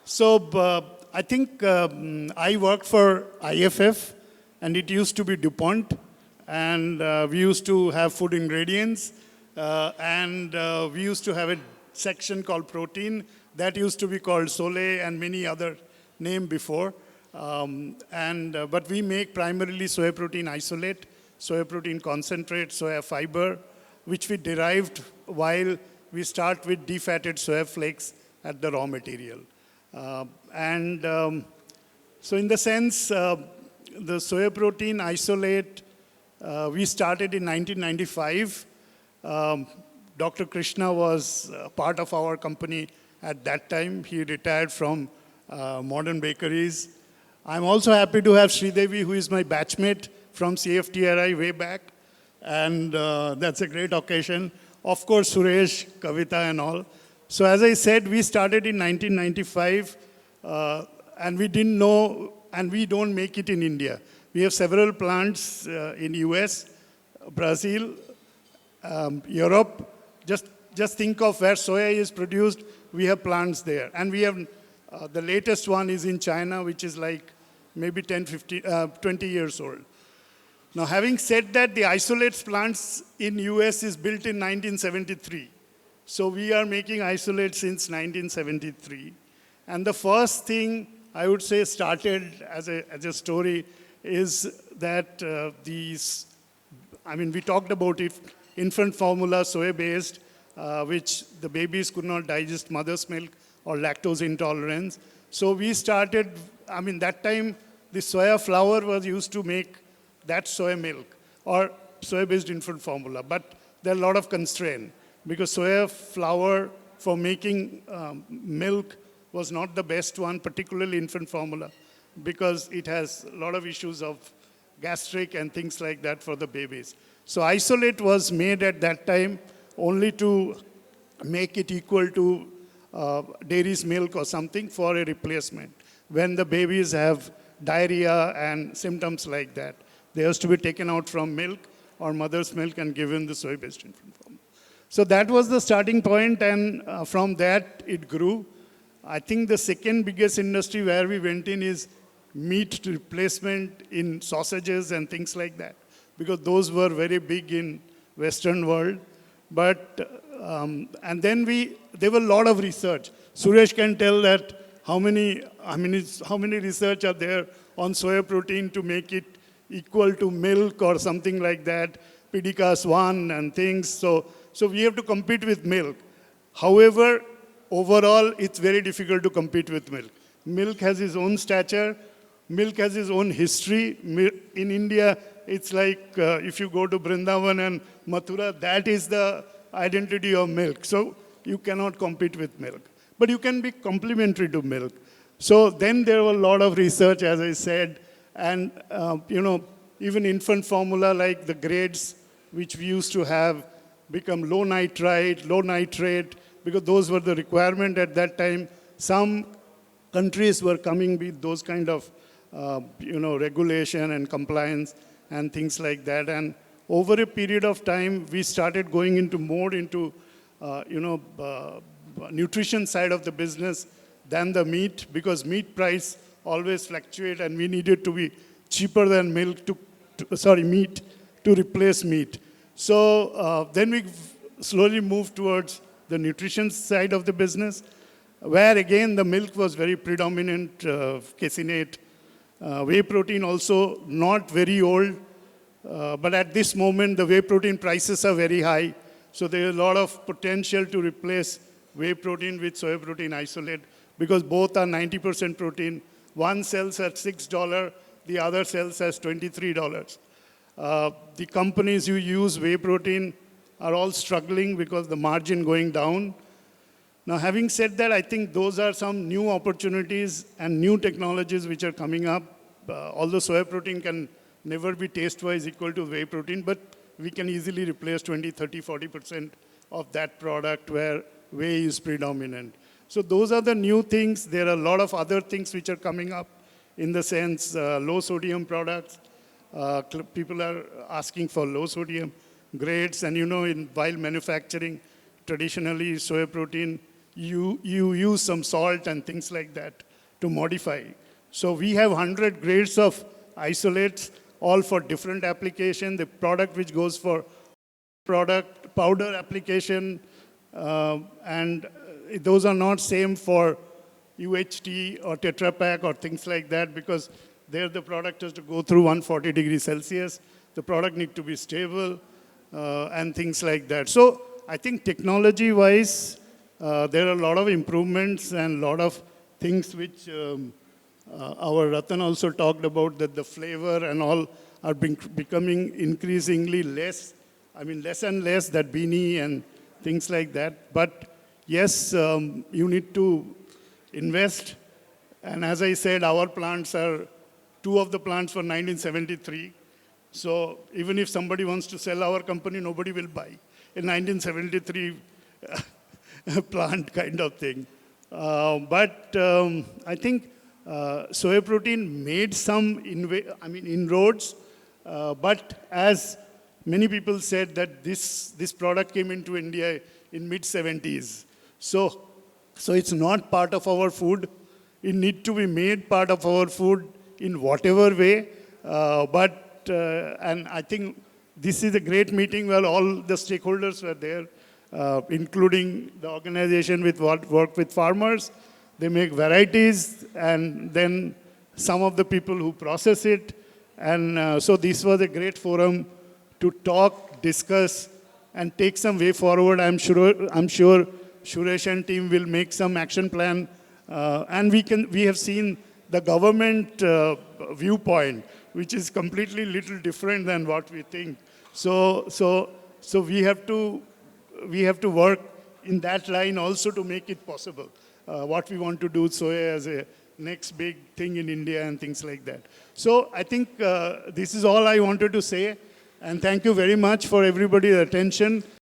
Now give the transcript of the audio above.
I think I worked for IFF, and it used to be DuPont, and we used to have food ingredients, and we used to have a section called protein that used to be called Sole and many other names before. But we make primarily soy protein isolate, soy protein concentrate, soya fiber, which we derived while we start with defatted soya flakes at the raw material. So in the sense, the soya protein isolate, we started in 1995. Dr. Krishna was part of our company at that time. He retired from Modern Bakeries. I'm also happy to have Sridevi, who is my batchmate from CFTRI way back. And that's a great occasion. Of course, Suresh, Kavita, and all. So as I said, we started in 1995, and we didn't know, and we don't make it in India. We have several plants in US, Brazil, Europe. Just think of where soya is produced. We have plants there. And we have, the latest one is in China, which is like maybe 20 years old. Now, having said that, the isolates plants in US is built in 1973. So we are making isolates since 1973. And the first thing I would say started as a story is that we talked about it, infant formula, soy-based, which the babies could not digest mother's milk or lactose intolerance. So we started, that time the soya flour was used to make that soy milk or soy-based infant formula. But there are a lot of constraints because soya flour for making milk was not the best one, particularly infant formula, because it has a lot of issues of gastric and things like that for the babies. So isolate was made at that time only to make it equal to dairy's milk or something for a replacement. When the babies have diarrhea and symptoms like that, they have to be taken out from milk or mother's milk and given the soy-based infant formula. So that was the starting point, and from that it grew. I think the second biggest industry where we went in is meat replacement in sausages and things like that, because those were very big in Western world. But, and then there were a lot of research. Suresh can tell that how many research are there on soya protein to make it equal to milk or something like that, PDCAS 1 and things. So we have to compete with milk. However, overall, it's very difficult to compete with milk. Milk has its own stature. Milk has its own history. In India, it's like if you go to Vrindavan and Mathura, that is the identity of milk. So you cannot compete with milk. But you can be complementary to milk. So then there were a lot of research, as I said, and even infant formula, like the grades which we used to have, become low nitrite, low nitrate, because those were the requirement at that time. Some countries were coming with those kind of regulation and compliance and things like that. And over a period of time, we started going into more into nutrition side of the business than the meat, because meat price always fluctuate, and we needed to be cheaper than meat to replace meat. So then we slowly moved towards the nutrition side of the business, where again the milk was very predominant, caseinate. Whey protein also not very old, but at this moment the whey protein prices are very high. So there is a lot of potential to replace whey protein with soy protein isolate, because both are 90% protein. One sells at $6, the other sells as $23. The companies who use whey protein are all struggling because the margin going down. Now, having said that, I think those are some new opportunities and new technologies which are coming up. Although soy protein can never be taste-wise equal to whey protein, but we can easily replace 20, 30, 40% of that product where whey is predominant. So those are the new things. There are a lot of other things which are coming up in the sense low sodium products. People are asking for low sodium grades, and while manufacturing, traditionally soy protein you use some salt and things like that to modify. So we have 100 grades of isolates, all for different application. The product which goes for product powder application, and those are not same for UHT or Tetra Pak or things like that, because there the product has to go through 140 degrees Celsius. The product need to be stable and things like that. So I think technology-wise, there are a lot of improvements and a lot of things which our Ratan also talked about, that the flavor and all are becoming increasingly less and less, that beanie and things like that. But yes, you need to invest. And as I said, our plants are, two of the plants were 1973. So even if somebody wants to sell our company, nobody will buy a 1973 plant kind of thing. But I think soy protein made some inroads, but as many people said that this product came into India in mid-70s. So it's not part of our food. It needs to be made part of our food in whatever way. And I think this is a great meeting where all the stakeholders were there, including the organization with work with farmers. They make varieties, and then some of the people who process it. And so this was a great forum to talk, discuss, and take some way forward. I'm sure Suresh and team will make some action plan. And we have seen the government viewpoint, which is completely little different than what we think. So we have to work in that line also to make it possible. What we want to do soya as a next big thing in India and things like that. So I think this is all I wanted to say. And thank you very much for everybody's attention.